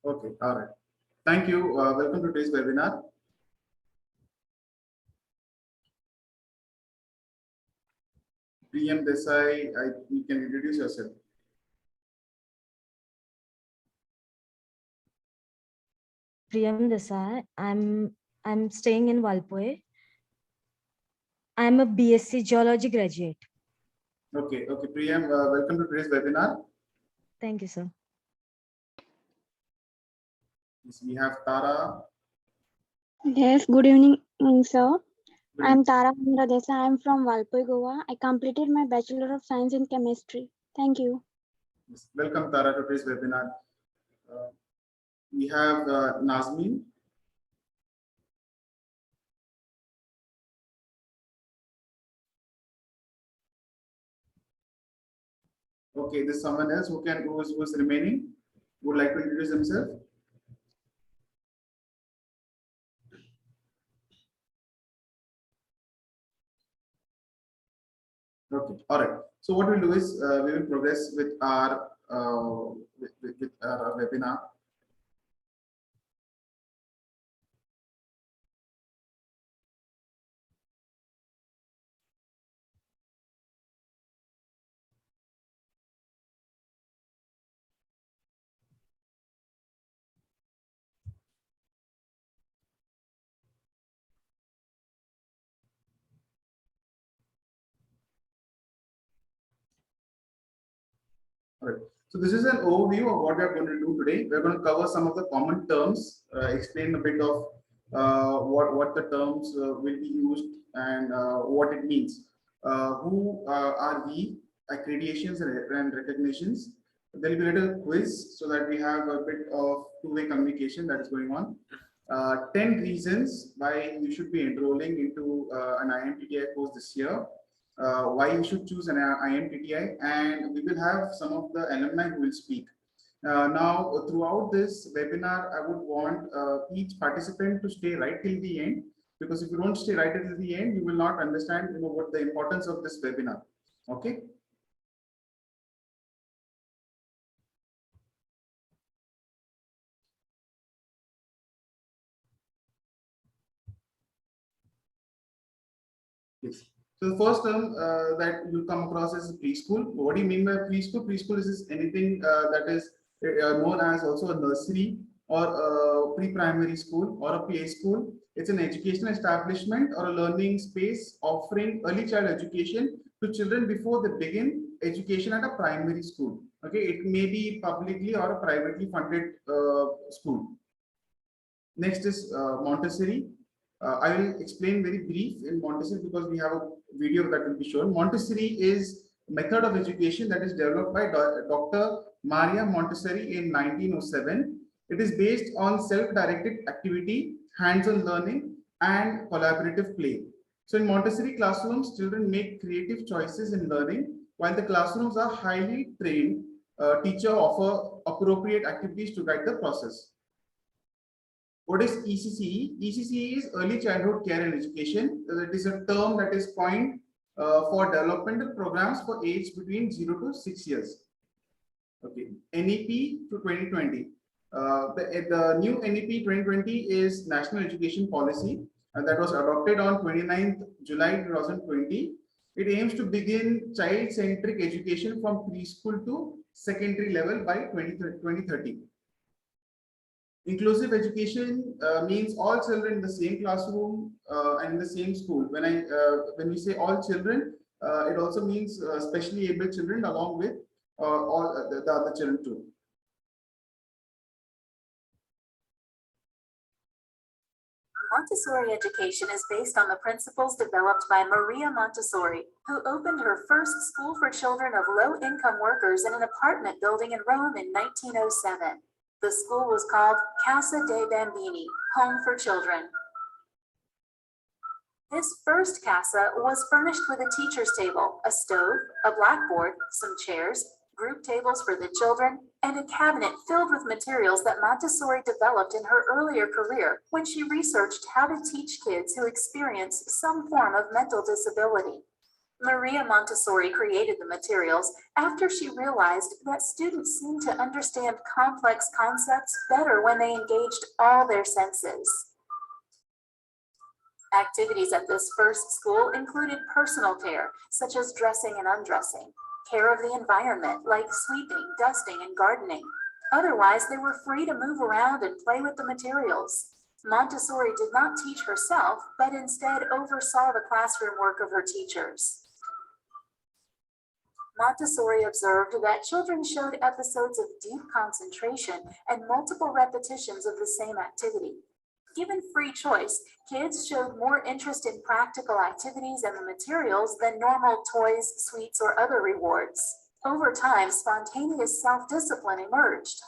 Okay, all right. Thank you. Welcome to today's webinar. Priyam Desai, you can introduce yourself. Priyam Desai. I'm staying in Valpoe. I'm a BSc Geology graduate. Okay, Priyam, welcome to today's webinar. Thank you, sir. Yes, we have Tara. Yes, good evening, sir. I'm Tara Desai. I'm from Valpoe, Goa. I completed my Bachelor of Science in Chemistry. Thank you. Yes, welcome, Tara, to today's webinar. We have Nazmeen. Okay, there's someone else who's remaining, would like to introduce himself. Okay, all right. So what we'll do is we will progress with our with our webinar. All right. So this is an overview of what we are going to do today. We're going to cover some of the common terms, explain a bit of what the terms will be used and what it means. Who are we? Accreditations and recognitions. There will be a little quiz so that we have a bit of two-way communication that is going on. 10 reasons why you should be enrolling into an IMTTI course this year. Why you should choose an IMTTI, and we will have some of the alumni who will speak. Now, throughout this webinar, I would want each participant to stay right till the end, because if you don't stay right till the end, you will not understand what the importance of this webinar. Okay. Yes. So the first term that you'll come across is preschool. What do you mean by preschool? Preschool is anything that is known as also a nursery or a pre-primary school or a play school. It's an educational establishment or a learning space offering early child education to children before they begin education at a primary school. Okay, it may be publicly or a privately funded school. Next is Montessori. I will explain very brief in Montessori because we have a video that will be shown. Montessori is a method of education that is developed by Dr. Maria Montessori in 1907. It is based on self-directed activity, hands-on learning, and collaborative play. So in Montessori classrooms, children make creative choices in learning, while the classrooms are highly trained. Teacher offer appropriate activities to guide the process. What is ECCE? ECCE is Early Childhood Care and Education. It is a term that is coined for developmental programs for age between 0 to 6 years. Okay, NEP to 2020. The new NEP 2020 is National Education Policy that was adopted on 29th July 2020. It aims to begin child-centric education from preschool to secondary level by 2030. Inclusive education means all children in the same classroom and in the same school. When we say all children, it also means specially able children along with all the other children too. Montessori education is based on the principles developed by Maria Montessori, who opened her first school for children of low-income workers in an apartment building in Rome in 1907. The school was called Casa dei Bambini, Home for Children. This first casa was furnished with a teacher's table, a stove, a blackboard, some chairs, group tables for the children, and a cabinet filled with materials that Montessori developed in her earlier career when she researched how to teach kids who experience some form of mental disability. Maria Montessori created the materials after she realized that students seemed to understand complex concepts better when they engaged all their senses. Activities at this first school included personal care, such as dressing and undressing, care of the environment, like sweeping, dusting, and gardening. Otherwise, they were free to move around and play with the materials. Montessori did not teach herself, but instead oversaw the classroom work of her teachers. Montessori observed that children showed episodes of deep concentration and multiple repetitions of the same activity. Given free choice, kids showed more interest in practical activities and the materials than normal toys, sweets, or other rewards. Over time, spontaneous self-discipline emerged.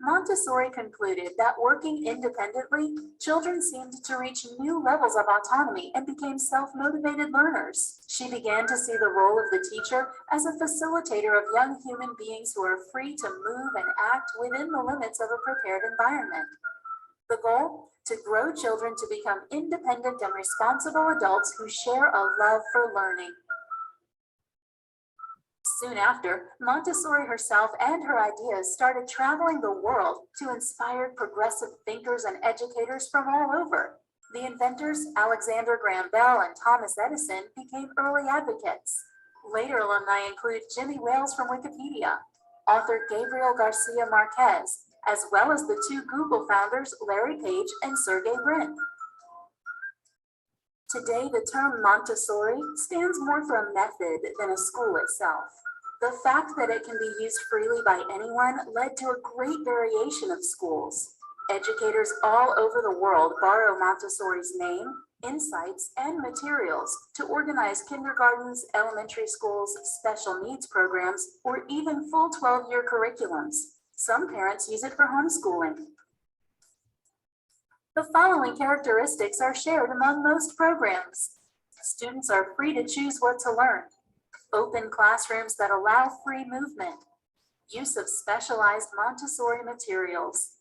Montessori concluded that working independently, children seemed to reach new levels of autonomy and became self-motivated learners. She began to see the role of the teacher as a facilitator of young human beings who are free to move and act within the limits of a prepared environment. The goal? To grow children to become independent and responsible adults who share a love for learning. Soon after, Montessori herself and her ideas started traveling the world to inspire progressive thinkers and educators from all over. The inventors, Alexander Graham Bell and Thomas Edison, became early advocates. Later alumni include Jimmy Wales from Wikipedia, author Gabriel Garcia Marquez, as well as the two Google founders, Larry Page and Sergey Brin. Today, the term Montessori stands more for a method than a school itself. The fact that it can be used freely by anyone led to a great variation of schools. Educators all over the world borrow Montessori's name, insights, and materials to organize kindergartens, elementary schools, special needs programs, or even full 12-year curriculums. Some parents use it for homeschooling. The following characteristics are shared among most programs. Students are free to choose what to learn. Open classrooms that allow free movement. Use of specialized Montessori materials.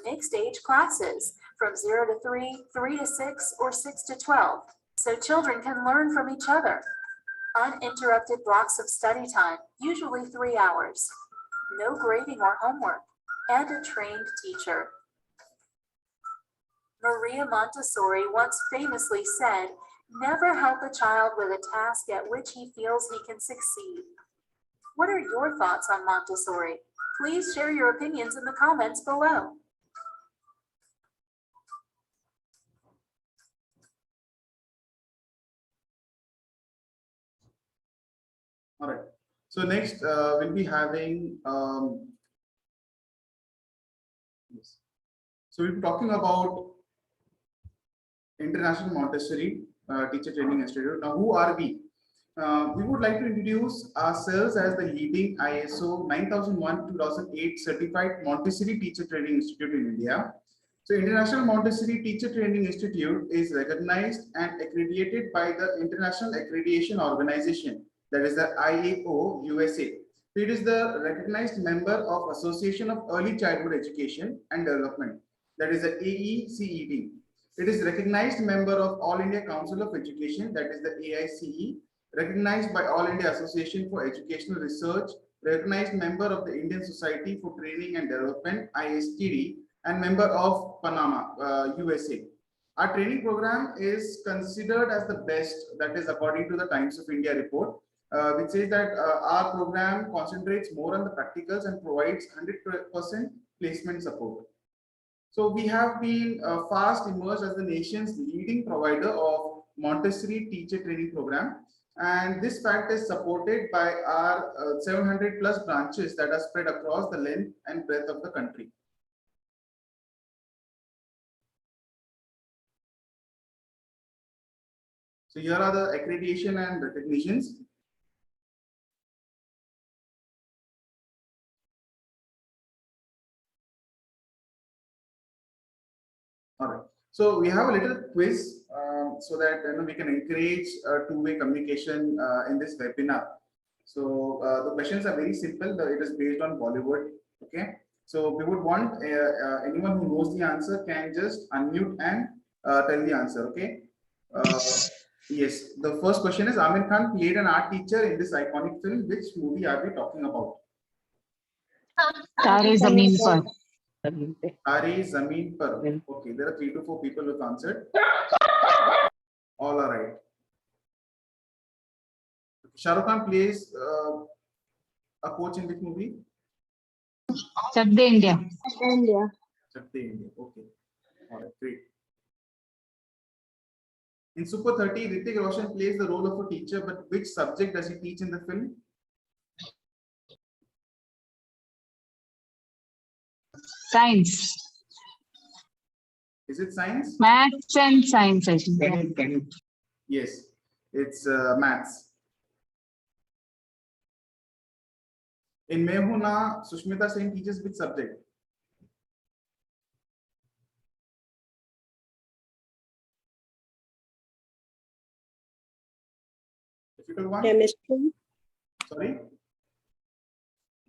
Mixed age classes from 0 to 3, 3 to 6, or 6 to 12, so children can learn from each other. Uninterrupted blocks of study time, usually 3 hours. No grading or homework, and a trained teacher. Maria Montessori once famously said, "Never help a child with a task at which he feels he can succeed." What are your thoughts on Montessori? Please share your opinions in the comments below. All right. So next we'll be having yes. So we'll be talking about International Montessori Teacher Training Institute. Now, who are we? We would like to introduce ourselves as the leading ISO 9001-2008 certified Montessori Teacher Training Institute in India. So International Montessori Teacher Training Institute is recognized and accredited by the International Accreditation Organization, that is the IAO USA. So it is the recognized member of Association of Early Childhood Education and Development, that is the AECED. It is recognized member of All India Council of Education, that is the AICE, recognized by All India Association for Educational Research, recognized member of the Indian Society for Training and Development, ISTD, and member of Panama, USA. Our training program is considered as the best, that is according to the Times of India report, which says that our program concentrates more on the practicals and provides 100% placement support. So we have been fast emerged as the nation's leading provider of Montessori teacher training program. And this fact is supported by our 700 plus branches that are spread across the length and breadth of the country. So here are the accreditation and recognitions. All right. So we have a little quiz so that we can encourage two-way communication in this webinar. So the questions are very simple. It is based on Bollywood. Okay. So we would want anyone who knows the answer can just unmute and tell the answer. Okay. Yes, the first question is Amir Khan played an art teacher in this iconic film. Which movie are we talking about? Tare Zameen Par. Tare Zameen Par. Okay, there are 3 to 4 people who have answered. All are right. Shah Rukh Khan plays a coach in which movie? Chak De India. India. Chak De India. Okay. All right, great. In Super 30, Hrithik Roshan plays the role of a teacher, but which subject does he teach in the film? Science. Is it science? Maths and science, I think. Yes, it's maths. In Main Hoon Na, Sushmita Sen teaches which subject? Difficult one? Chemistry. Sorry?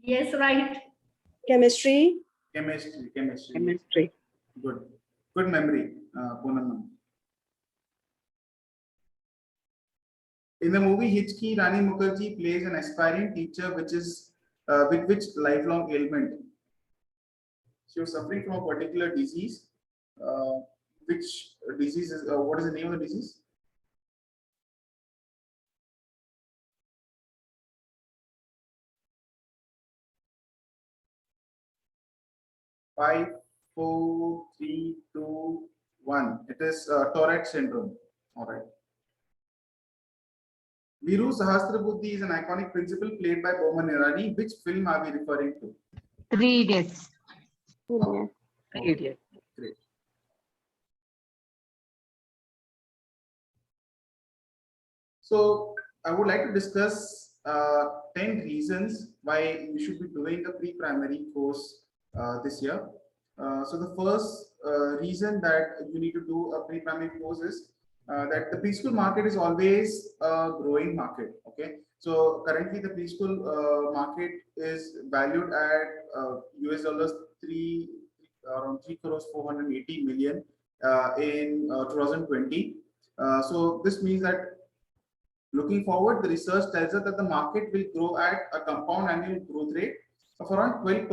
Yes, right. Chemistry. Chemistry. Good. Good memory, Poonam. In the movie Hichki, Rani Mukherjee plays an aspiring teacher which is with which lifelong ailment? She was suffering from a particular disease. Which disease is, what is the name of the disease? Five, four, three, two, one. It is Tourette syndrome. All right. Viru Sahasrabuddhi is an iconic principal played by Boman Irani. Which film are we referring to? 3 Idiots. India. Idiot. Great. So I would like to discuss 10 reasons why you should be doing a pre-primary course this year. So the first reason that you need to do a pre-primary course is that the preschool market is always a growing market. Okay, so currently the preschool market is valued at US dollars around 3 crores 480 million in 2020. So this means that looking forward, the research tells us that the market will grow at a compound annual growth rate of around 12%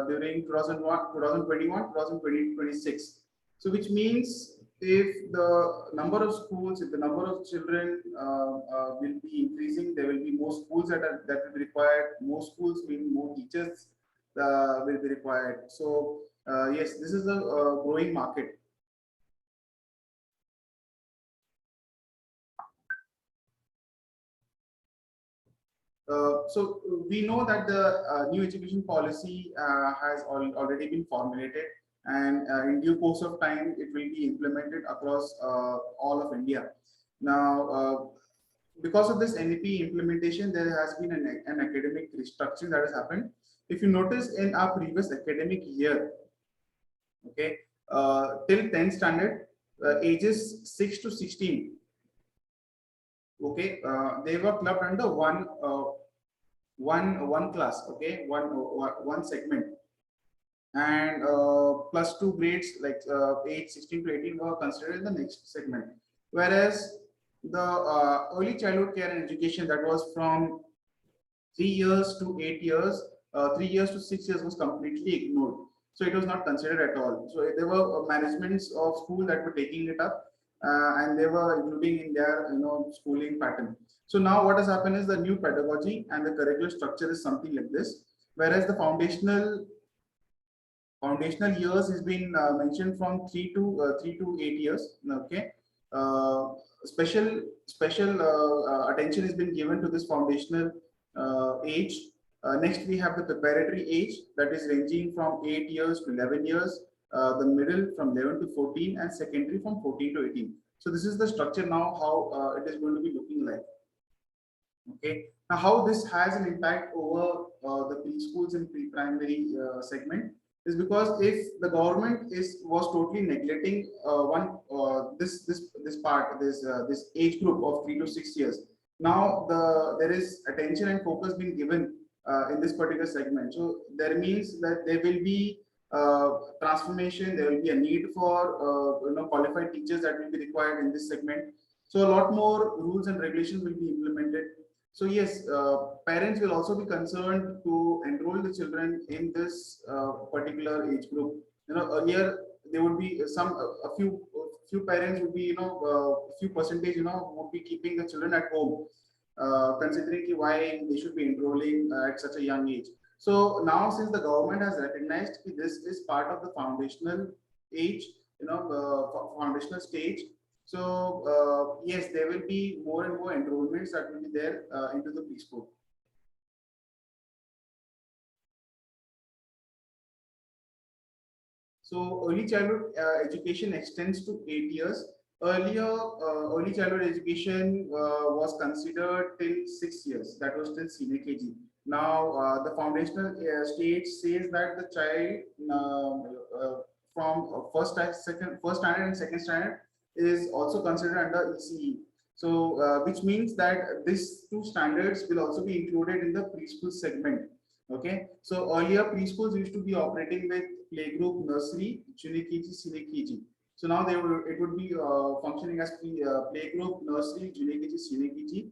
during 2021, 2026. So, which means if the number of schools, if the number of children will be increasing, there will be more schools that will be required. More schools mean more teachers will be required. So, yes, this is a growing market. So we know that the new education policy has already been formulated, and in due course of time, it will be implemented across all of India. Now, because of this NEP implementation, there has been an academic restructuring that has happened. If you notice in our previous academic year, okay, till 10th standard, ages 6 to 16. Okay, they were clubbed under one class. Okay, one segment, and plus 2 grades like age 16 to 18 were considered in the next segment. Whereas the early childhood care and education, that was from 3 years to 8 years, 3 years to 6 years, was completely ignored. So it was not considered at all. So there were managements of school that were taking it up, and they were including in their schooling pattern. So now what has happened is the new pedagogy and the curricular structure is something like this. Whereas the foundational years has been mentioned from 3 to 8 years. Okay, special attention has been given to this foundational age. Next, we have the preparatory age, that is ranging from 8 years to 11 years, the middle from 11 to 14, and secondary from 14 to 18. So this is the structure now, how it is going to be looking like. Okay, now how this has an impact over the preschools and pre-primary segment is because if the government was totally neglecting this age group of 3 to 6 years. Now there is attention and focus being given in this particular segment. So that means that there will be transformation. There will be a need for qualified teachers that will be required in this segment. So a lot more rules and regulations will be implemented. So yes, parents will also be concerned to enroll the children in this particular age group. Earlier there would be a few parents would be few percentage would be keeping the children at home, considering why they should be enrolling at such a young age. So now, since the government has recognized this is part of the foundational age, foundational stage. So yes, there will be more and more enrollments that will be there into the preschool. So early childhood education extends to 8 years. Earlier, early childhood education was considered till 6 years. That was till senior KG. Now, the foundational stage says that the child from first standard and second standard is also considered under ECE. So, which means that these two standards will also be included in the preschool segment. Okay, so earlier preschools used to be operating with playgroup, nursery, junior KG, senior KG. So now it would be functioning as playgroup, nursery, junior KG, senior KG,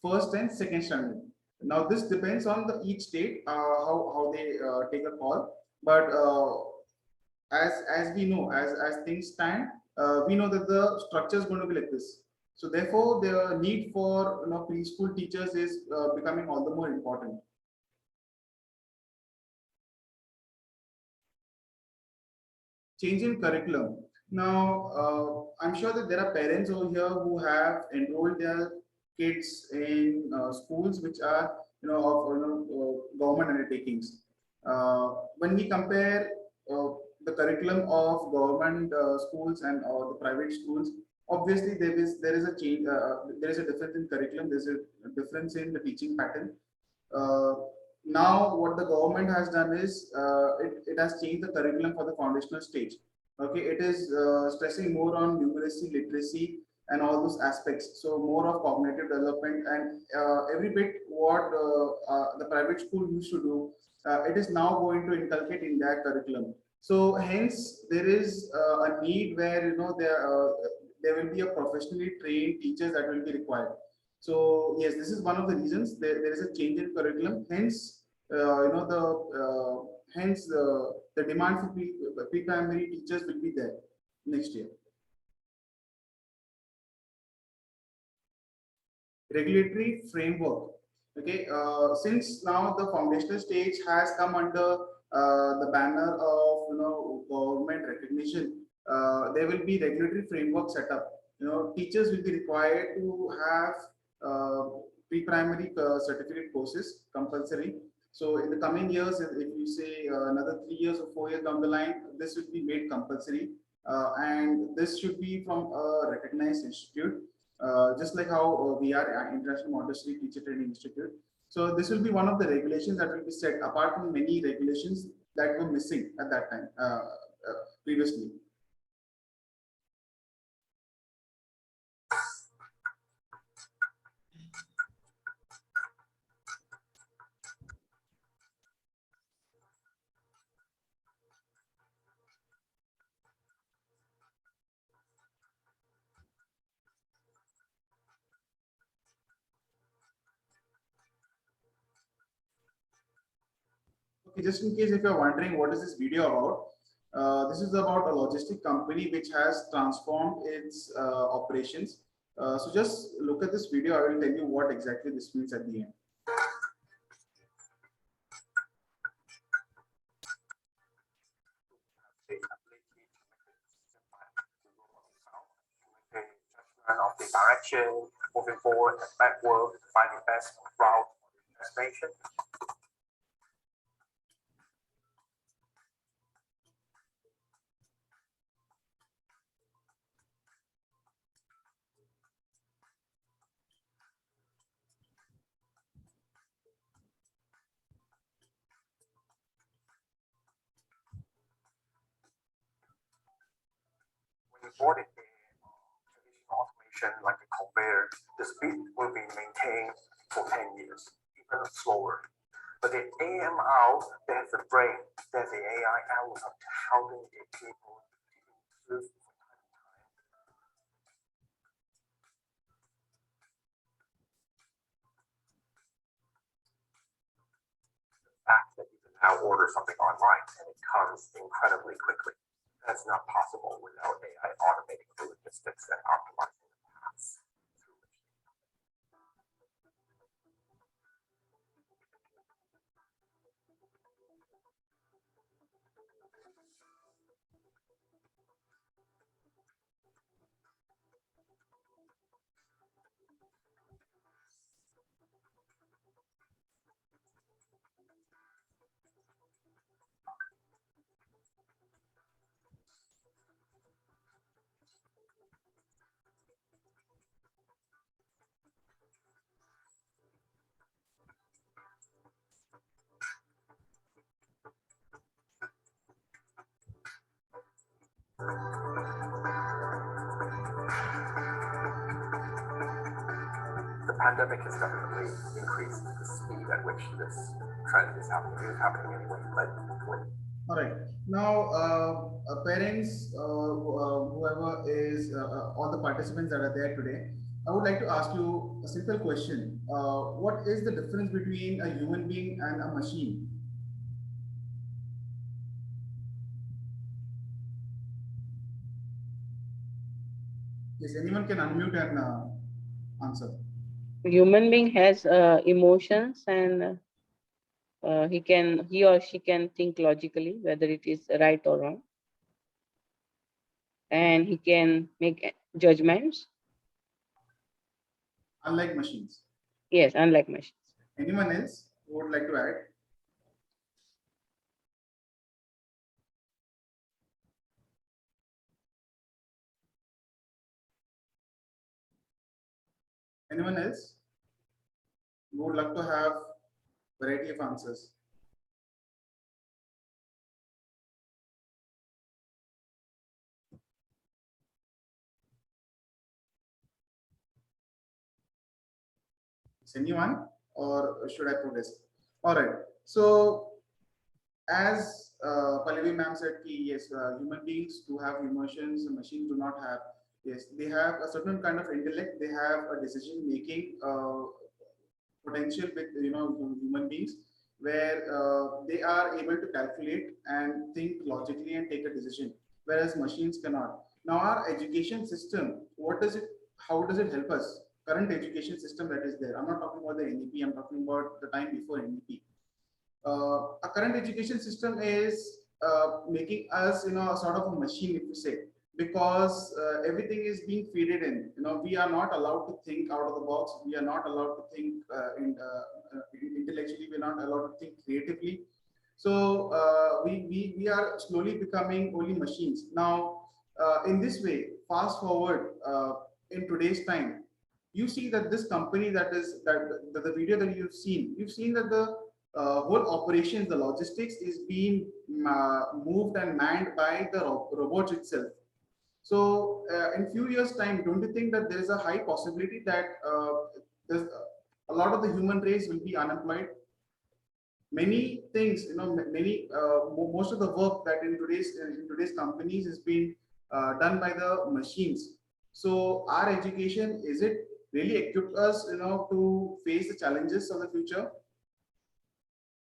first and second standard. Now this depends on the each state how they take a call. But as we know, as things stand, we know that the structure is going to be like this. So therefore, the need for preschool teachers is becoming all the more important. Change in curriculum. Now, I'm sure that there are parents over here who have enrolled their kids in schools which are, government undertakings. When we compare the curriculum of government schools and the private schools, obviously there is a change. There is a difference in curriculum. There is a difference in the teaching pattern. Uh, Now what the government has done is it has changed the curriculum for the foundational stage. Okay, it is stressing more on numeracy, literacy, and all those aspects. So more of cognitive development and every bit what the private school used to do, it is now going to inculcate in their curriculum. So hence there is a need where there will be a professionally trained teachers that will be required. So yes, this is one of the reasons there is a change in curriculum. Hence, the demand for pre-primary teachers will be there next year. Regulatory framework. Okay, since now the foundational stage has come under the banner of government recognition, there will be regulatory framework set up. Teachers will be required to have pre-primary certificate courses compulsory. So in the coming years, if you say another 3 years or 4 years down the line, this will be made compulsory, and this should be from a recognized institute, just like how we are an International Montessori Teacher Training Institute. So this will be one of the regulations that will be set apart from many regulations that were missing at that time previously. Okay, just in case if you're wondering what is this video about, this is about a logistic company which has transformed its operations. So just look at this video. I will tell you what exactly this means at the end. Of the direction, moving forward and backward, finding best route for destination. When boarding automation like a conveyor, the speed will be maintained for 10 years, even slower. But the AMR, there's the brain, there's the AI algorithm helping the people to improve order something online and it comes incredibly quickly. That's not possible without AI automating the logistics and optimizing the paths through machine. The pandemic has definitely increased the speed at which this trend is happening. It is happening anyway, but when All right. Now, parents, whoever is, all the participants that are there today, I would like to ask you a simple question. What is the difference between a human being and a machine? Yes, anyone can unmute and answer. Human being has emotions, and he or she can think logically whether it is right or wrong, and he can make judgments. Unlike machines. Yes, unlike machines. Anyone else who would like to add? Anyone else? We would love to have variety of answers. Is anyone, or should I progress? All right. So, as Pallavi ma'am said, yes, human beings do have emotions, machines do not have. Yes, they have a certain kind of intellect. They have a decision making potential with human beings, where they are able to calculate and think logically and take a decision, whereas machines cannot. Now, our education system, what does it? How does it help us? Current education system that is there. I'm not talking about the NEP. I'm talking about the time before NEP. A current education system is making us, a sort of a machine, if you say, because everything is being feeded in. We are not allowed to think out of the box. We are not allowed to think intellectually. We're not allowed to think creatively. So we are slowly becoming only machines. Now, in this way, fast forward in today's time, you see that this company that the video that you've seen that the whole operations, the logistics is being moved and manned by the robots itself. So in few years time, don't you think that there is a high possibility that there's a lot of the human race will be unemployed? Many things, most of the work that in today's companies is being done by the machines. So our education, is it really equipped us, to face the challenges of the future?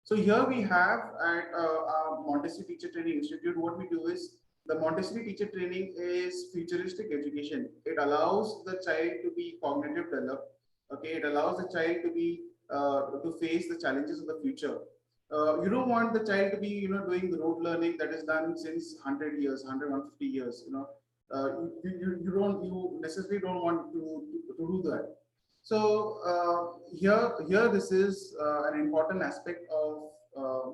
So here we have at our Montessori Teacher Training Institute, what we do is the Montessori Teacher Training is futuristic education. It allows the child to be cognitive developed. Okay, it allows the child to be to face the challenges of the future. You don't want the child to be, doing the rote learning that is done since 100 years, 150 years. You necessarily don't want to do that. So here this is an important aspect of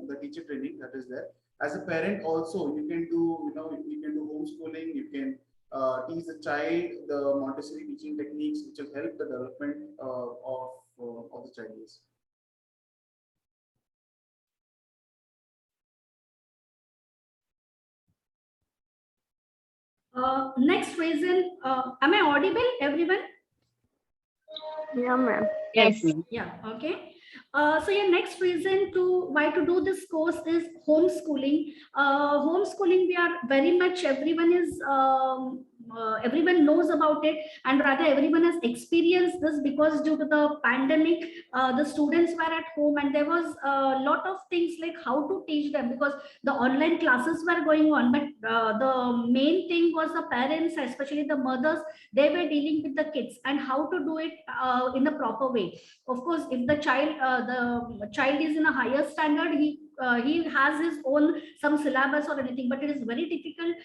the teacher training that is there. As a parent, also you can do homeschooling. You can teach the child the Montessori teaching techniques, which will help the development of the child. Next reason, am I audible, everyone? Yeah, ma'am. Yes, ma'am. Yeah, okay. So your next reason to why to do this course is homeschooling. Homeschooling, we are very much, everyone is everyone knows about it, and rather everyone has experienced this, because due to the pandemic, the students were at home, and there was a lot of things like how to teach them, because the online classes were going on, but the main thing was the parents, especially the mothers, they were dealing with the kids and how to do it in a proper way. Of course, if the child is in a higher standard, he has his own some syllabus or anything, but it is very difficult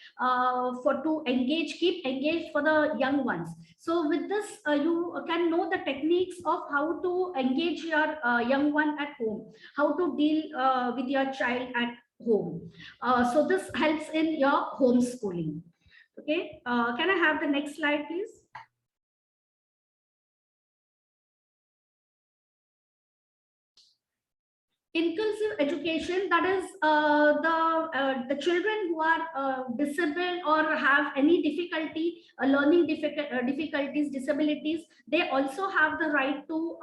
for to keep engaged for the young ones. So with this, you can know the techniques of how to engage your young one at home, how to deal with your child at home. So this helps in your homeschooling. Okay, can I have the next slide, please? Inclusive education, that is the children who are disabled or have any difficulty, learning difficulties, disabilities, they also have the right to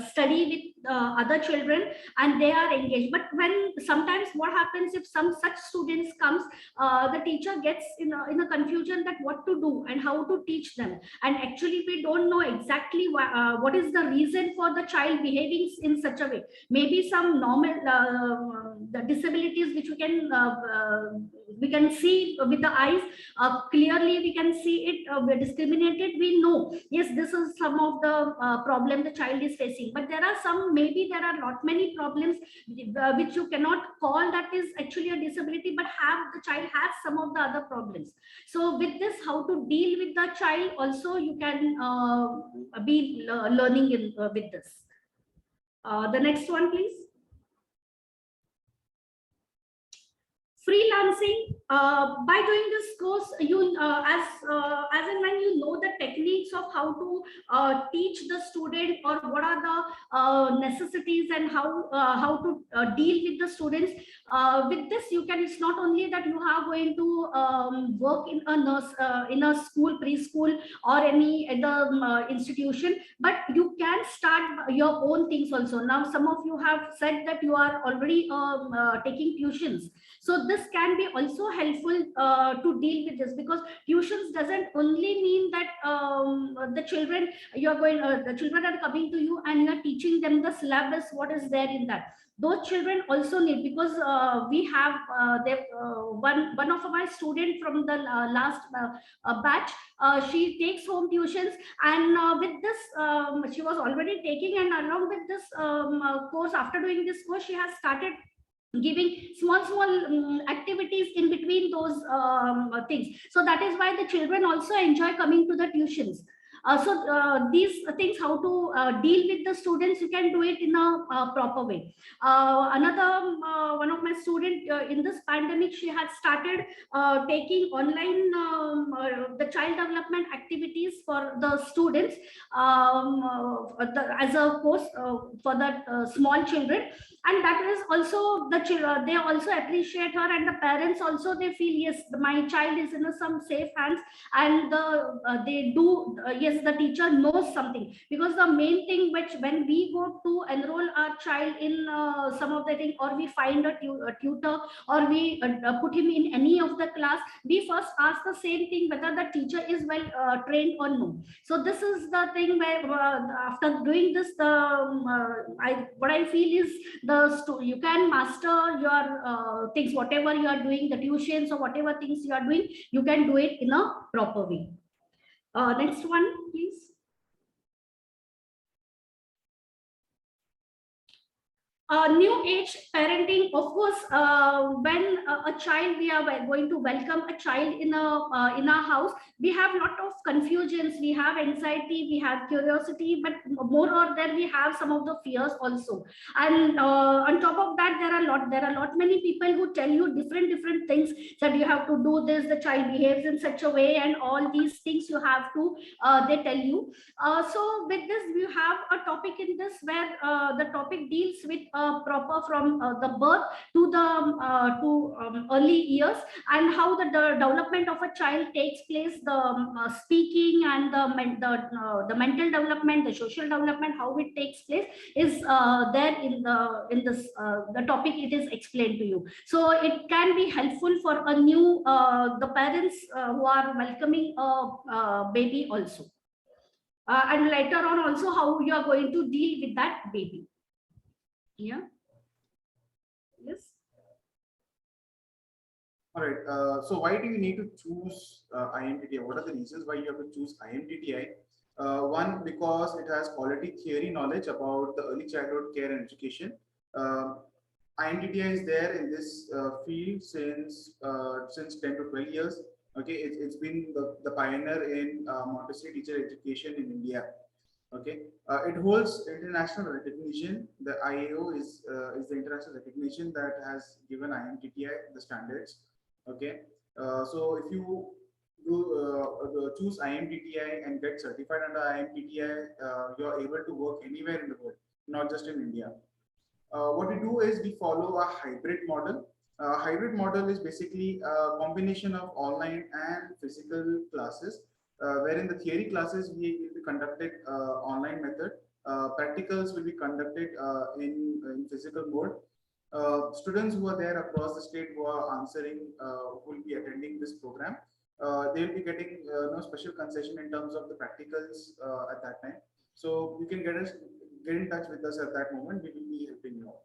study with other children, and they are engaged. But when sometimes what happens, if some such students comes, the teacher gets in a confusion that what to do and how to teach them, and actually we don't know exactly what is the reason for the child behaving in such a way. Maybe some normal the disabilities which we can see with the eyes, clearly we can see it, we're discriminated, we know yes, this is some of the problem the child is facing. But there are some, maybe there are not many problems which you cannot call that is actually a disability, but the child has some of the other problems. So with this, how to deal with the child also, you can be learning with this. The next one, please. Freelancing, by doing this course, you as and when you know the techniques of how to teach the student, or what are the necessities, and how to deal with the students, with this you can, it's not only that you are going to work in a school, preschool, or any other institution, but you can start your own things also. Now some of you have said that you are already taking tuitions, so this can be also helpful to deal with this, because tuitions doesn't only mean that the children the children are coming to you and you are teaching them the syllabus, what is there in that. Those children also need, because we have one of my student from the last batch, she takes home tuitions, and with this she was already taking, and along with this course, after doing this course, she has started giving small activities in between those things. So that is why the children also enjoy coming to the tuitions. These things, how to deal with the students, you can do it in a proper way. Another one of my student, in this pandemic, she had started taking online the child development activities for the students, as a course for the small children. And that is also the children, they also appreciate her, and the parents also, they feel yes, my child is in some safe hands, and they do yes, the teacher knows something. Because the main thing which, when we go to enroll our child in some of the thing, or we find a tutor, or we put him in any of the class, we first ask the same thing, whether the teacher is well trained or no. So this is the thing where after doing this, what I feel is, you can master your things, whatever you are doing, the tuitions or whatever things you are doing, you can do it in a proper way. Next one, please. New age parenting, of course, when a child, we are going to welcome a child in our house, we have a lot of confusions, we have anxiety, we have curiosity, but moreover there we have some of the fears also. And on top of that, there are lot many people who tell you different things, that you have to do this, the child behaves in such a way, and all these things you have to they tell you. So with this, we have a topic in this where the topic deals with proper from the birth to the early years, and how the development of a child takes place, the speaking and the mental development, the social development, how it takes place is there in this the topic it is explained to you. So it can be helpful for a new the parents who are welcoming a baby also, and later on also how you are going to deal with that baby. Yeah. Yes. All right. So why do you need to choose IMTTI? What are the reasons why you have to choose IMTTI? One, because it has quality theory knowledge about the early childhood care and education. IMTTI is there in this field since 10 to 12 years. Okay, it's been the pioneer in Montessori teacher education in India. Okay, it holds international recognition. The IAO is the international recognition that has given IMTTI the standards. Okay, so if you choose IMTTI and get certified under IMTTI, you are able to work anywhere in the world, not just in India. What we do is we follow a hybrid model. Hybrid model is basically a combination of online and physical classes, wherein the theory classes will be conducted online method. Practicals will be conducted in physical mode. Students who are there across the state who are answering, who will be attending this program, they will be getting no special concession in terms of the practicals at that time. So you can get in touch with us at that moment. We will be helping you out.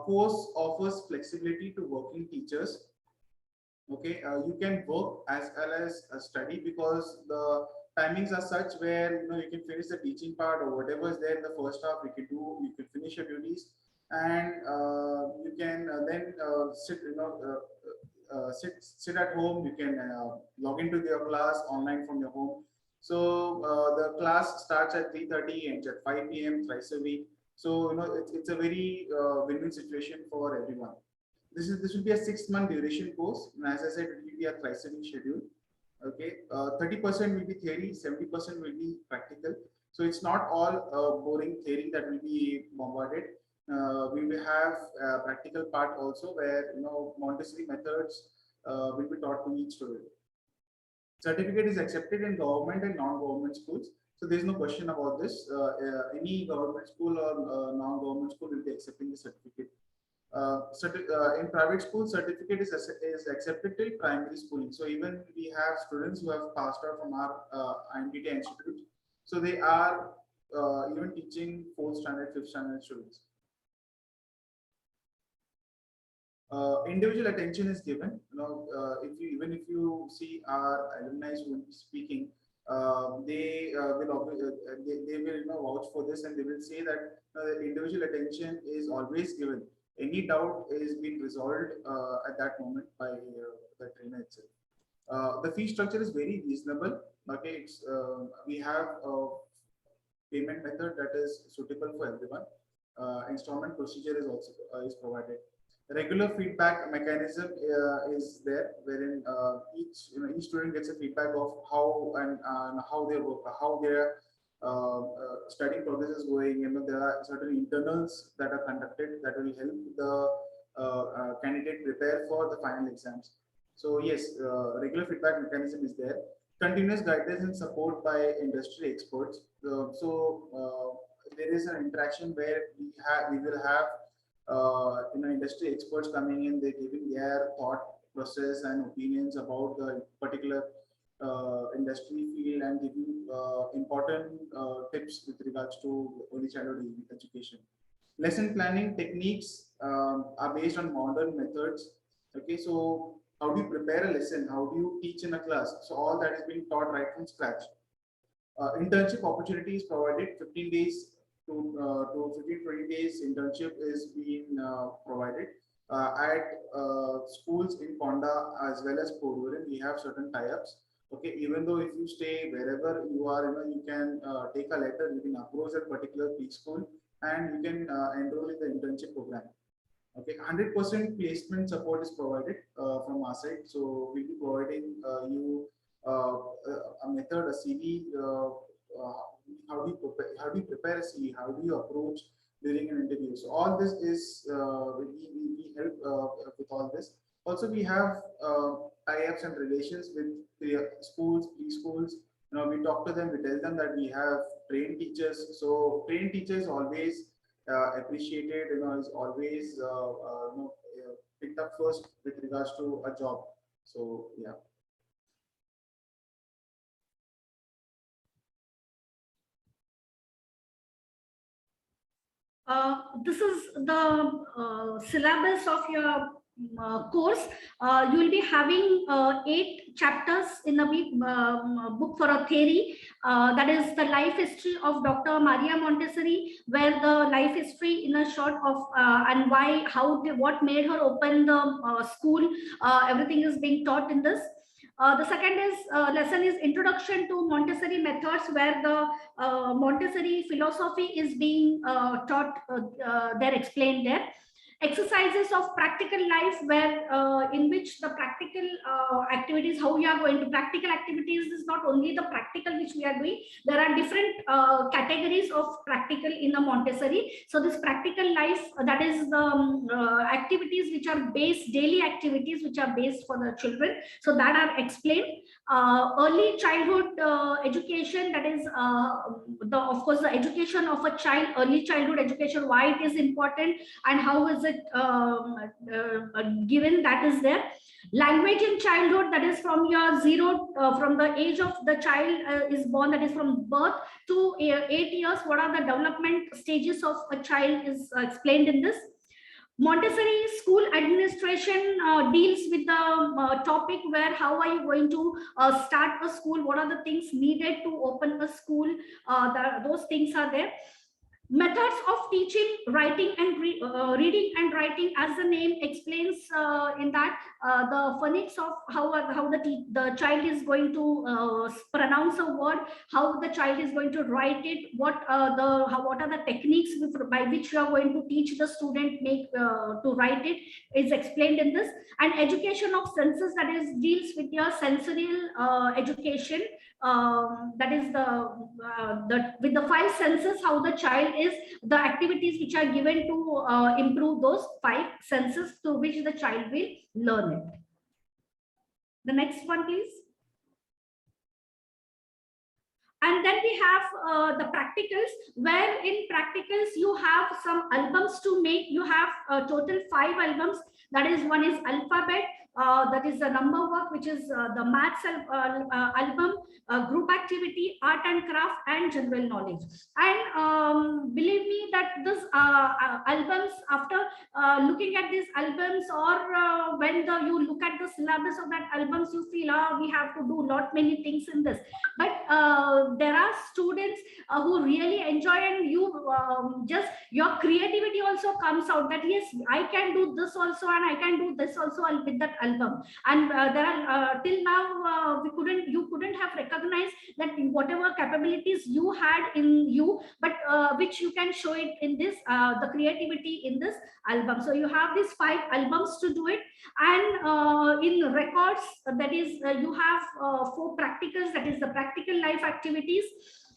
Course offers flexibility to working teachers. Okay, you can work as well as study, because the timings are such where you can finish the teaching part or whatever is there in the first half. You can finish your duties, and you can then sit at home. You can log into your class online from your home. So the class starts at 3:30 and at 5 p.m. twice a week. So it's a very win-win situation for everyone. This will be a 6-month duration course, and as I said, it will be a thrice a week schedule. Okay, 30% will be theory, 70% will be practical. So it's not all boring theory that will be bombarded. We will have a practical part also, where Montessori methods will be taught to each student. Certificate is accepted in government and non-government schools. So there's no question about this. Any government school or non-government school will be accepting the certificate. In private schools, certificate is accepted till primary schooling. So even we have students who have passed out from our IMTT institute. So they are even teaching 4th standard, 5th standard students. Individual attention is given. Even if you see our alumni who will be speaking, they will vouch for this, and they will say that individual attention is always given. Any doubt is being resolved at that moment by the trainer itself. The fee structure is very reasonable. Okay, we have a payment method that is suitable for everyone. Installment procedure is also is provided. Regular feedback mechanism is there, wherein each student gets a feedback of how and how they work, how their studying progress is going. There are certain internals that are conducted that will help the candidate prepare for the final exams. So yes, regular feedback mechanism is there. Continuous guidance and support by industry experts. There is an interaction where we will have industry experts coming in, they're giving their thought process and opinions about the particular industry field, and giving important tips with regards to early childhood education. Lesson planning techniques are based on modern methods. Okay, so how do you prepare a lesson? How do you teach in a class? So all that is being taught right from scratch. Internship opportunity is provided. 15 days to 15-20 days internship is being provided at schools in Ponda as well as Porvorim. We have certain tie-ups. Okay, even though if you stay wherever you are, you can take a letter, you can approach a particular preschool, and you can enroll in the internship program. Okay, 100% placement support is provided from our side. So we'll be providing you a method, a CV. How do you prepare a CV? How do you approach during an interview. So all this is we help with all this. Also, we have tie-ups and relations with schools, preschools. We talk to them. We tell them that we have trained teachers. So trained teachers always appreciated. Is always picked up first with regards to a job. So yeah. This is the syllabus of your course. You will be having 8 chapters in the book for a theory. That is the life history of Dr. Maria Montessori, where the life history in a short of and why, what made her open the school. Everything is being taught in this. The second lesson is Introduction to Montessori Methods, where the Montessori philosophy is being taught there, explained there. Exercises of practical life, where in which the practical activities, how you are going to practical activities is not only the practical which we are doing. There are different categories of practical in the Montessori. So this practical life, that is the activities which are based, daily activities which are based for the children. So that are explained. Early childhood education, that is of course the education of a child, early childhood education, why it is important and how is it given, that is there. Language in childhood, that is from your from the age of the child is born, that is from birth to 8 years, what are the development stages of a child is explained in this. Montessori school administration deals with the topic where how are you going to start a school, what are the things needed to open a school, those things are there. Methods of teaching writing and reading and writing, as the name explains in that the phonics of how the child is going to pronounce a word, how the child is going to write it, what are the techniques by which you are going to teach the student to write it, is explained in this. And education of senses, that is deals with your sensorial education, that is with the 5 senses, how the child is, the activities which are given to improve those 5 senses through which the child will learn it. The next one, please. And then we have the practicals, where in practicals you have some albums to make. You have total 5 albums. That is, one is alphabet, that is the number work, which is the maths album, group activity, art and craft, and general knowledge. And believe me that this albums, after looking at these albums, or when you look at the syllabus of that albums, you feel we have to do many things in this. But there are students who really enjoy, and you just your creativity also comes out, that yes, I can do this also, and I can do this also with that album. And there are till now you couldn't have recognized that whatever capabilities you had in you, but which you can show it in this the creativity in this album. So you have these 5 albums to do it. And in records, that is you have 4 practicals, that is the practical life activities,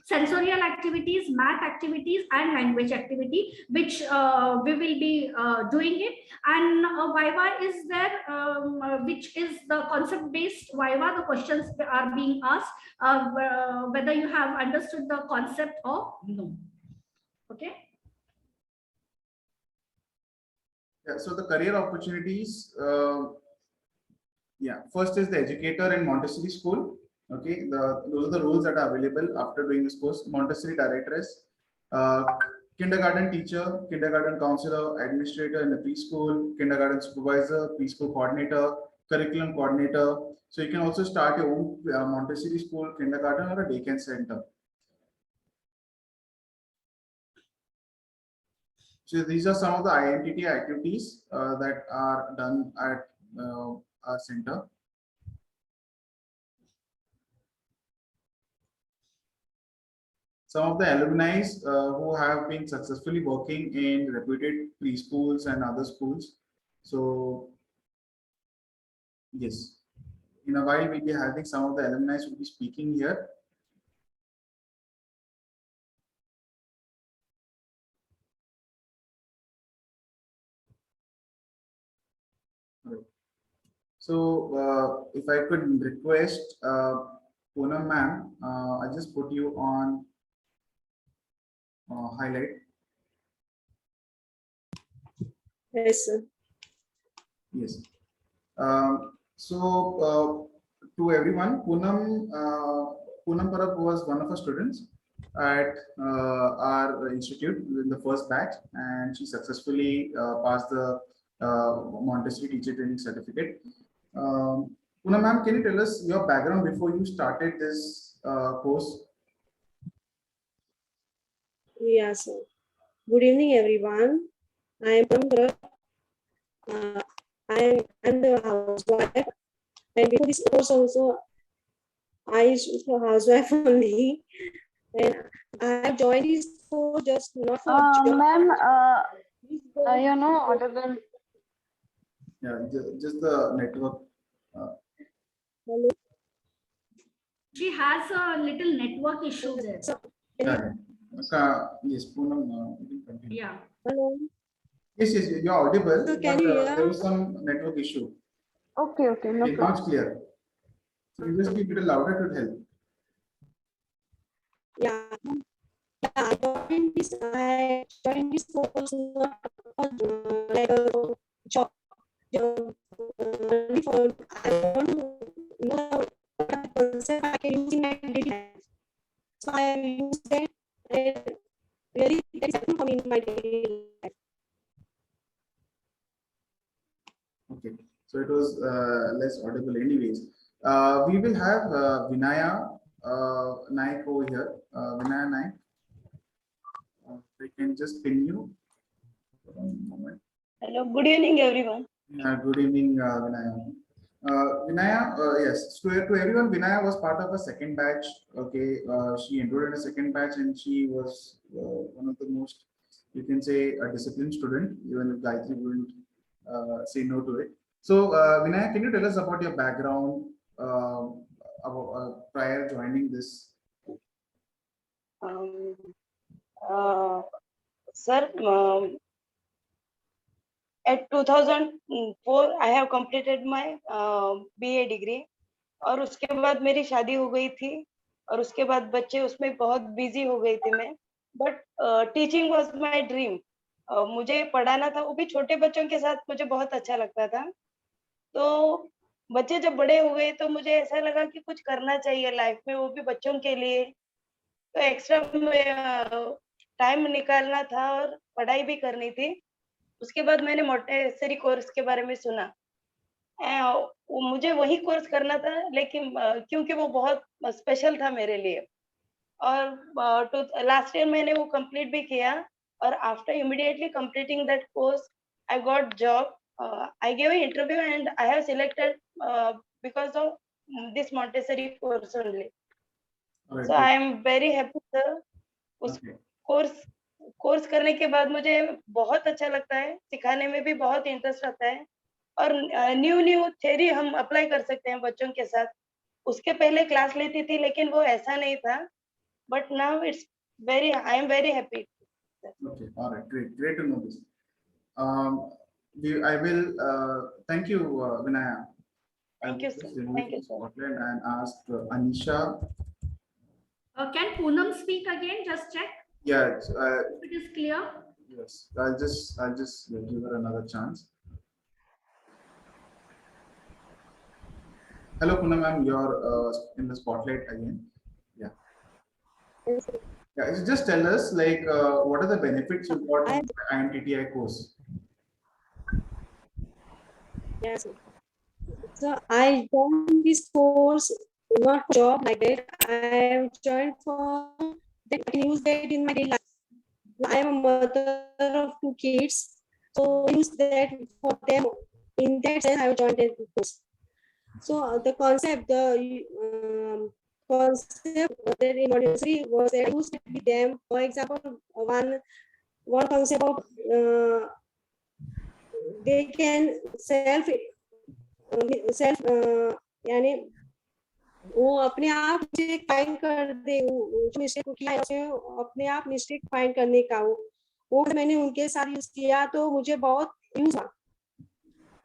sensorial activities, math activities, and language activity, which we will be doing it. And Viva is there, which is the concept based Viva. The questions are being asked whether you have understood the concept or no. Okay. Yeah, so the career opportunities, yeah, first is the Educator and Montessori School. Okay, those are the roles that are available after doing this course. Montessori directress, kindergarten teacher, kindergarten counselor, administrator in the preschool, kindergarten supervisor, preschool coordinator, curriculum coordinator. So you can also start your own Montessori school, kindergarten, or a daycare center. So these are some of the IMTT activities that are done at our center. Some of the alumni who have been successfully working in reputed preschools and other schools. So yes, in a while we'll be having some of the alumni who will be speaking here. So if I could request Poonam ma'am, I just put you on highlight. Yes, sir. Yes. To everyone, Poonam Parab was one of our students at our institute in the first batch, and she successfully passed the Montessori teacher training certificate. Poonam ma'am, can you tell us your background before you started this course? Yeah, sir. Good evening, everyone. I am Pramgara. I'm the housewife, and before this course also, I used to be a housewife only, and I have joined this course just not for job. Ma'am, you know, audible. Yeah, just the network. Hello. She has a little network issue there. So, Yes, Poonam, you can continue. Yeah. hello. Yes, you're audible, So can but you there hear? was some network issue. Okay, no Okay, now it's problem. clear. So you just be a little louder to help. Yeah, I joined this course not for like a job. Only for I want to know what concept I can use in my daily life. So I use that, and really that is helpful for me in my daily life. Okay, so it was less audible anyways. We will have Vinaya Naik over here. Vinaya Naik. We can just pin you. One moment. Hello, good evening, everyone. Good evening, Vinaya. Vinaya, yes, to everyone, Vinaya was part of a second batch. Okay, she enrolled in a second batch and she was one of the most, you can say, a disciplined student, even if Gayatri wouldn't say no to it. So, Vinaya, can you tell us about your background prior joining this? Sir, at 2004 I have completed my BA degree, और उसके बाद मेरी शादी हो गई थी, और उसके बाद बच्चे उसमें बहुत बिजी हो गई थी मैं, but teaching was my dream. मुझे पढ़ाना था, वो भी छोटे बच्चों के साथ मुझे बहुत अच्छा लगता था. तो बच्चे जब बड़े हो गए तो मुझे ऐसा लगा कि कुछ करना चाहिए लाइफ में, वो भी बच्चों के लिए. तो एक्स्ट्रा टाइम निकालना था और पढ़ाई भी करनी थी. उसके बाद मैंने मोंटेसरी कोर्स के बारे में सुना. मुझे वही कोर्स करना था, लेकिन क्योंकि वो बहुत स्पेशल था मेरे लिए, और लास्ट ईयर मैंने वो कंप्लीट भी किया, और after immediately completing that course I got job. I gave an interview and I have selected because of this Montessori course only. All right, So I am very happy, sir. उस course करने के बाद मुझे बहुत अच्छा लगता है, सिखाने में भी बहुत इंटरेस्ट आता है, और न्यू थ्योरी हम अप्लाई कर सकते हैं बच्चों के साथ. उसके पहले क्लास लेती थी, लेकिन वो ऐसा नहीं था, but now it's very, I am very happy. Okay, all right, great to know this. I will thank you, Vinaya. Thank you, sir. Thank you, sir. And ask Anisha. Can Poonam speak again? Just check Yeah, if it is clear. yes. I'll just give her another chance. Hello, Poonam ma'am. You're in the spotlight again. Yeah. Yes, sir. Yeah. So just tell us, like, what are the benefits you got from the IMTTI course? Yes, sir. So I joined this course not for job like that. I have joined for that I can use that in my daily life. I am a mother of 2 kids, so I use that for them. In that sense, I have joined that course. So the concept that in Montessori was that I used it with them. For example, one concept of they can self यानी वो अपने आप mistake find कर दे, जो mistake को किया है उसे अपने आप मिस्टेक फाइंड करने का वो मैंने उनके साथ यूज किया, तो मुझे बहुत यूज हुआ.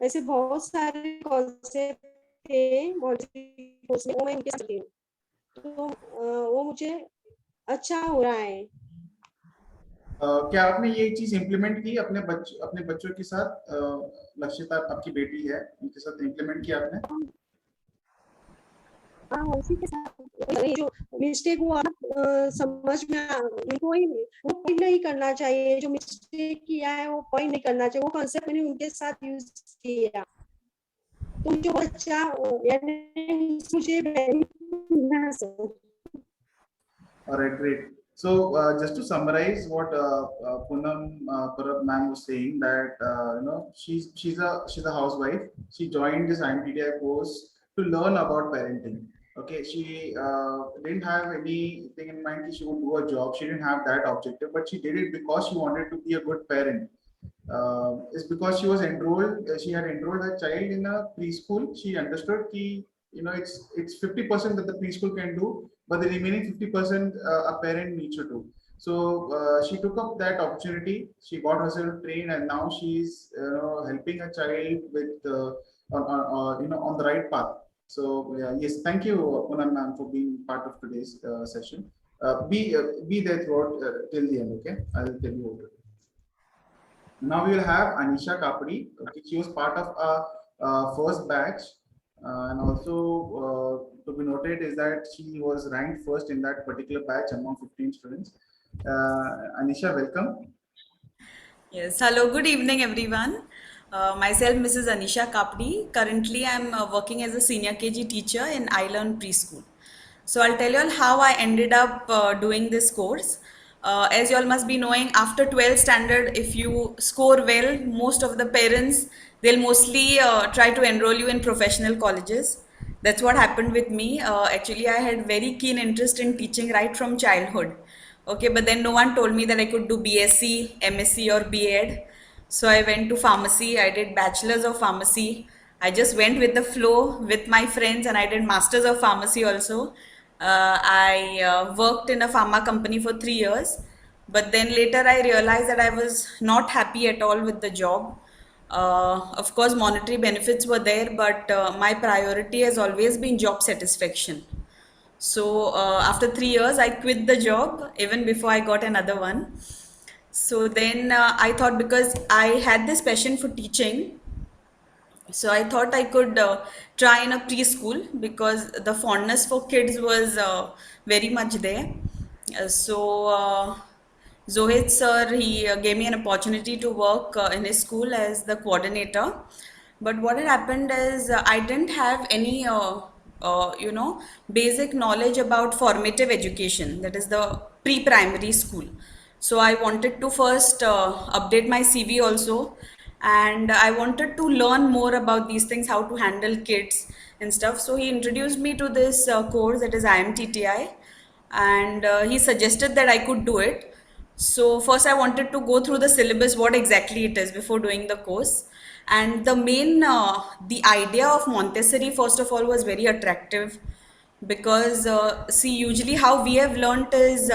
ऐसे बहुत सारे कॉन्सेप्ट थे कोर्स में, वो मैं उनके साथ करती हूँ। तो वो मुझे अच्छा हो रहा है। क्या आपने ये चीज इम्प्लीमेंट की अपने बच्चों के साथ? लक्षिता आपकी बेटी है, उनके साथ इम्प्लीमेंट किया आपने? हाँ, उसी के साथ जो मिस्टेक हुआ समझ में उनको वो पॉइंट नहीं करना चाहिए, जो मिस्टेक किया है वो पॉइंट नहीं करना चाहिए, वो कॉन्सेप्ट मैंने उनके साथ यूज किया। तो जो बच्चा यानी मुझे All right, great. So just to summarize what Poonam Parab ma'am was saying, that she's a housewife. She joined this IMTDI course to learn about parenting. Okay, she didn't have anything in mind that she would do a job. She didn't have that objective, but she did it because she wanted to be a good parent. Is because she was enrolled. She had enrolled her child in a preschool. She understood that it's 50% that the preschool can do, but the remaining 50% a parent needs to do. So she took up that opportunity. She got herself trained, and now she's helping a child with on the right path. So yes, thank you, Poonam ma'am, for being part of today's session. Be there throughout till the end. Okay, I'll tell you over. Now we will have Anisha Kapadi. Okay, she was part of our first batch, and also to be noted is that she was ranked first in that particular batch among 15 students. Anisha, welcome. Yes, hello, good evening, everyone. Myself, Mrs. Anisha Kapdi. Currently, I'm working as a senior KG teacher in iLearn Preschool. So I'll tell you all how I ended up doing this course. As you all must be knowing, after 12th standard, if you score well, most of the parents, they'll mostly try to enroll you in professional colleges. That's what happened with me. Actually, I had very keen interest in teaching right from childhood. Okay, but then no one told me that I could do BSc, MSc or B.Ed. So I went to pharmacy. I did bachelor's of pharmacy. I just went with the flow with my friends, and I did masters of pharmacy also. I worked in a pharma company for 3 years, but then later I realized that I was not happy at all with the job. Of course, monetary benefits were there, but my priority has always been job satisfaction. So after 3 years, I quit the job even before I got another one. So then I thought, because I had this passion for teaching, so I thought I could try in a preschool, because the fondness for kids was very much there. So Zohit sir, he gave me an opportunity to work in his school as the coordinator. But what had happened is I didn't have any basic knowledge about formative education, that is the pre-primary school. So I wanted to first update my CV also, and I wanted to learn more about these things, how to handle kids and stuff. So he introduced me to this course, that is IMTTI, and he suggested that I could do it. So first I wanted to go through the syllabus, what exactly it is, before doing the course. And the idea of Montessori, first of all, was very attractive, because see, usually how we have learnt is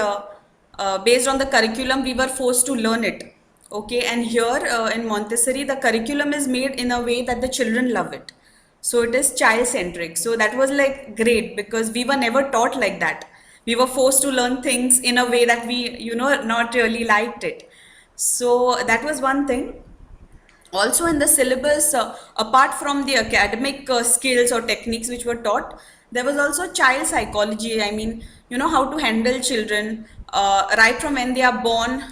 based on the curriculum, we were forced to learn it. Okay, and here in Montessori, the curriculum is made in a way that the children love it. So it is child centric. So that was like great, because we were never taught like that. We were forced to learn things in a way that we, not really liked it. So that was one thing. Also in the syllabus, apart from the academic skills or techniques which were taught, there was also child psychology. I mean, how to handle children right from when they are born.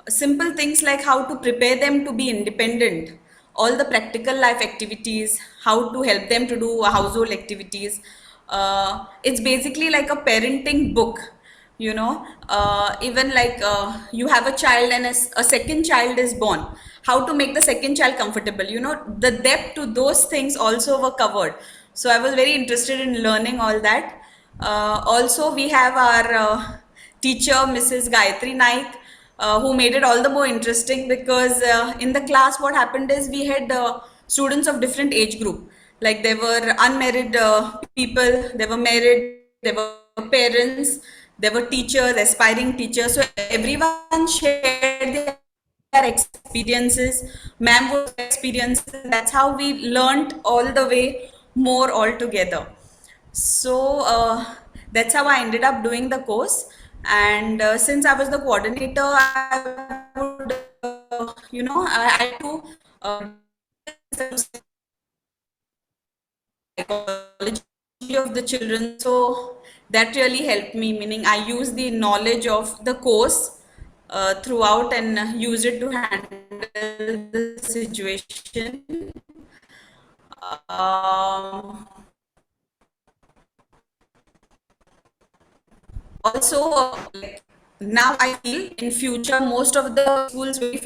Simple things like how to prepare them to be independent, all the practical life activities, how to help them to do household activities. It's basically like a parenting book. Even like you have a child and a second child is born, how to make the second child comfortable, the depth to those things also were covered. So I was very interested in learning all that. Also we have our teacher, Mrs. Gayatri Naik, who made it all the more interesting, because in the class what happened is we had students of different age group. Like there were unmarried people, there were married, there were parents, there were teachers, aspiring teachers. So everyone shared their our experiences, ma'am would share experiences. That's how we learned all the way more all together. So that's how I ended up doing the course. And since I was the coordinator, I would, I had to psychology of the children. So that really helped me, meaning I used the knowledge of the course throughout and use it to handle the situation. Also, like now I feel in future most of the schools will be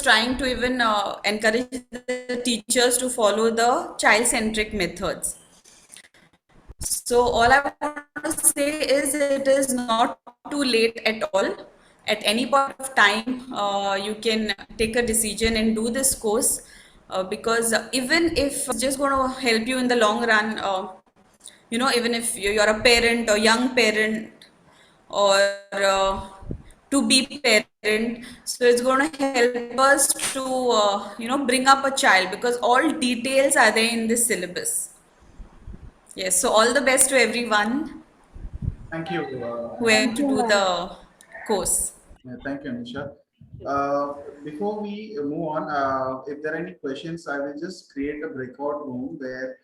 trying to even encourage the teachers to follow the child-centric methods. So all I want to say is it is not too late at all. At any point of time, you can take a decision and do this course because even if it's just going to help you in the long run, even if you're a parent or young parent or to be parent, so it's going to help us to bring up a child because all details are there in this syllabus. Yes, so all the best to everyone Thank you. who went Thank to you, do ma'am. the course. Yeah, thank you, Anisha. Before we move on, if there are any questions, I will just create a breakout room where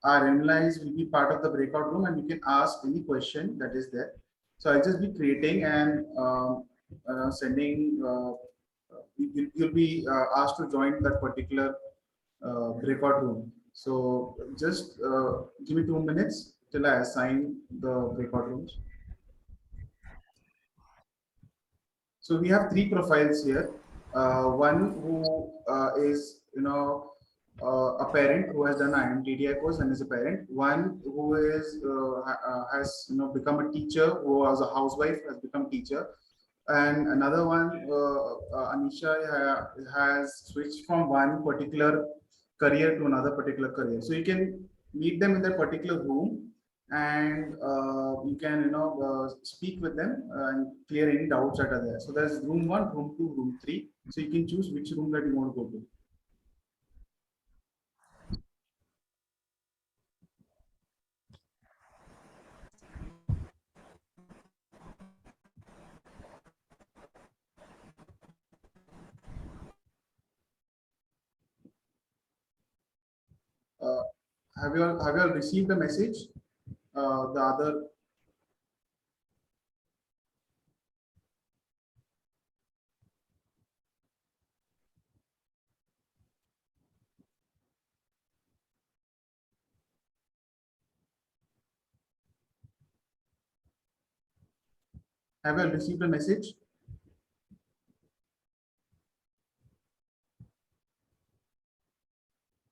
our analyze will be part of the breakout room, and you can ask any question that is there. So I'll just be creating and sending. You'll be asked to join that particular breakout room. So just give me 2 minutes till I assign the breakout rooms. So we have three profiles here. One who is, a parent who has done IMTDI course and is a parent. One who is has become a teacher, who was a housewife, has become teacher, and another one, Anisha, has switched from one particular career to another particular career. So you can meet them in that particular room, and you can speak with them and clear any doubts that are there. So there's room 1, room 2, room 3. So you can choose which room that you want to go to. Uh, have you all received the message? The other. Have you all received the message?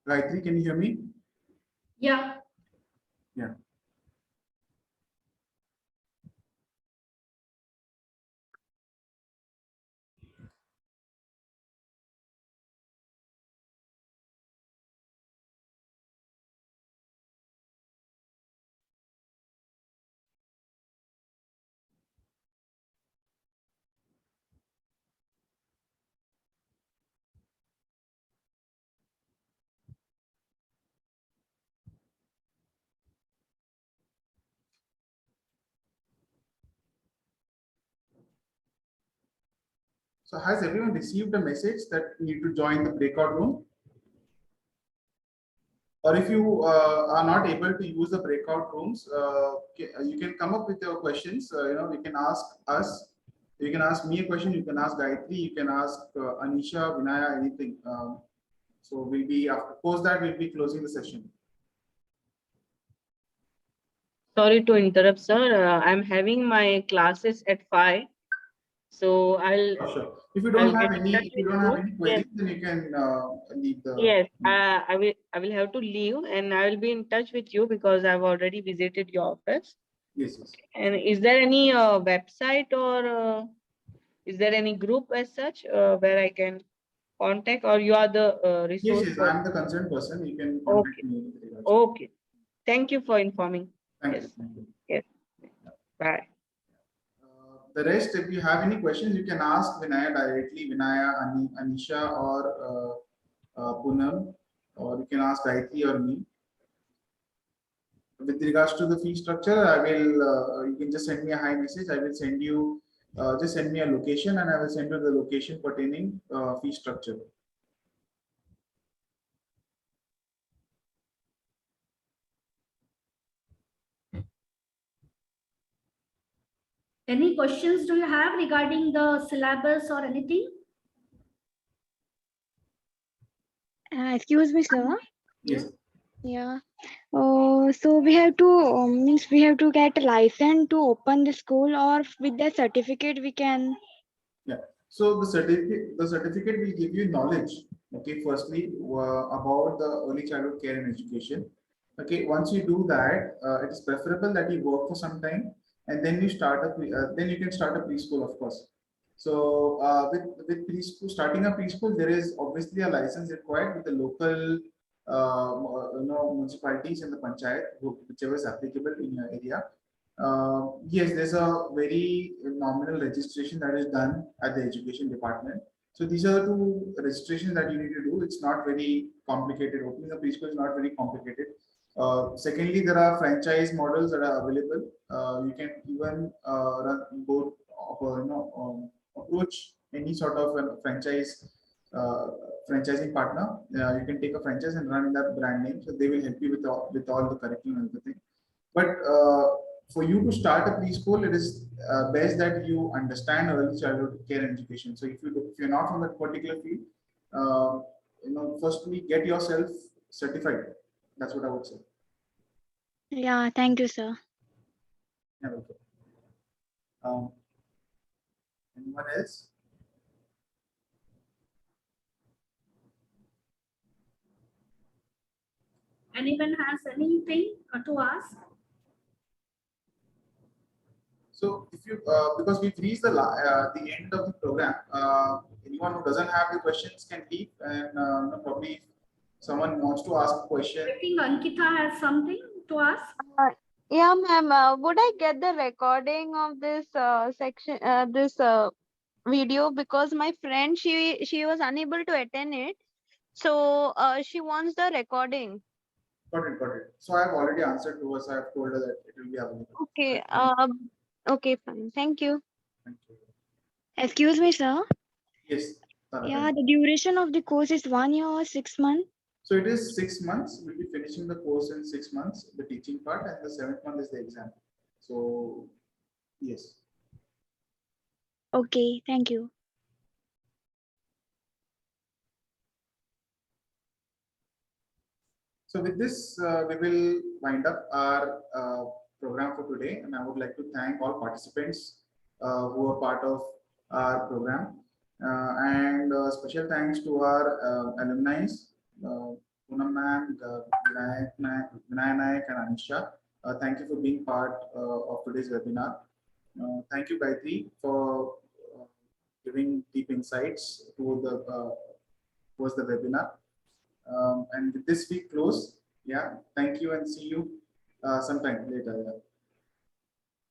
Gayatri, can you hear me? Yeah. Yeah. So has everyone received a message that you need to join the breakout room? Or if you are not able to use the breakout rooms, you can come up with your questions. You can ask us. You can ask me a question. You can ask Gayatri. You can ask Anisha, Vinaya, anything. So we'll be after post that we'll be closing the session. Sorry to interrupt, sir. I'm having my classes at 5. So Sure. If you I'll don't have get in any, touch if you with don't have you. any Yes, queries, then you can leave the. yes. I will have to leave, and I will be in touch with you because I've already visited your office. Yes, yes. And is there any website or is there any group as such where I can contact, or you are the Yes, resource yes. person? I'm the concerned person. You can contact Okay. me with regards. Okay. Thank you for informing. Thank Yes. you. Thank you. Yes. Bye. The rest, if you have any questions, you can ask Vinaya directly, Vinaya, Anisha, or Poonam, or you can ask Gayatri or me. With regards to the fee structure, I will, you can just send me a hi message. I will send you, just send me a location and I will send you the location pertaining fee structure. Any questions do you have regarding the syllabus or anything? Excuse me, sir. Yes. Yeah. So we have to means we have to get a license to open the school, or with that certificate we can. Yeah. So the certificate will give you knowledge. Okay. Firstly, about the early childhood care and education. Okay. Once you do that, it is preferable that you work for some time and then you start then you can start a preschool, of course. So with preschool, starting a preschool, there is obviously a license required with the local municipalities and the panchayat, whichever is applicable in your area. Yes, there's a very nominal registration that is done at the education department. So these are the two registrations that you need to do. It's not very complicated. Opening a preschool is not very complicated. Secondly, there are franchise models that are available. You can even approach any sort of a franchising partner. You can take a franchise and run that brand name. So they will help you with all the curriculum and everything. But for you to start a preschool, it is best that you understand early childhood care and education. So if you're not from that particular field, firstly get yourself certified. That's what I would say. Yeah. Thank you, sir. Yeah, okay. Anyone else? Anyone has anything to ask? So if you because we've reached the end of the program, anyone who doesn't have the questions can leave, and probably someone wants to ask a question. I think Ankita has something to ask. Yeah, ma'am. Would I get the recording of this section, this video? Because my friend, she was unable to attend it, so she wants the recording. Got it. So I have already answered to her. So I have told her that it will be available. Okay. Okay, fine. Thank you. Thank you. Excuse me, sir. Yes. Tara, Yeah, the duration of the course is 1 year or 6 months. So it is 6 months. We'll be finishing the course in 6 months, the teaching part, and the 7th month is the exam. So yes. Okay, thank you. So with this, we will wind up our program for today, and I would like to thank all participants who are part of our program, and special thanks to our alumni, Poonam ma'am, Vinay Nayak, and Anisha. Thank you for being part of today's webinar. Thank you, Gayatri, for giving deep insights towards the webinar. And with this, we close. Yeah, thank you and see you sometime later.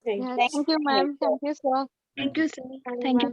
Thank you, ma'am. Thank you, sir. Thank you, sir. Thank you.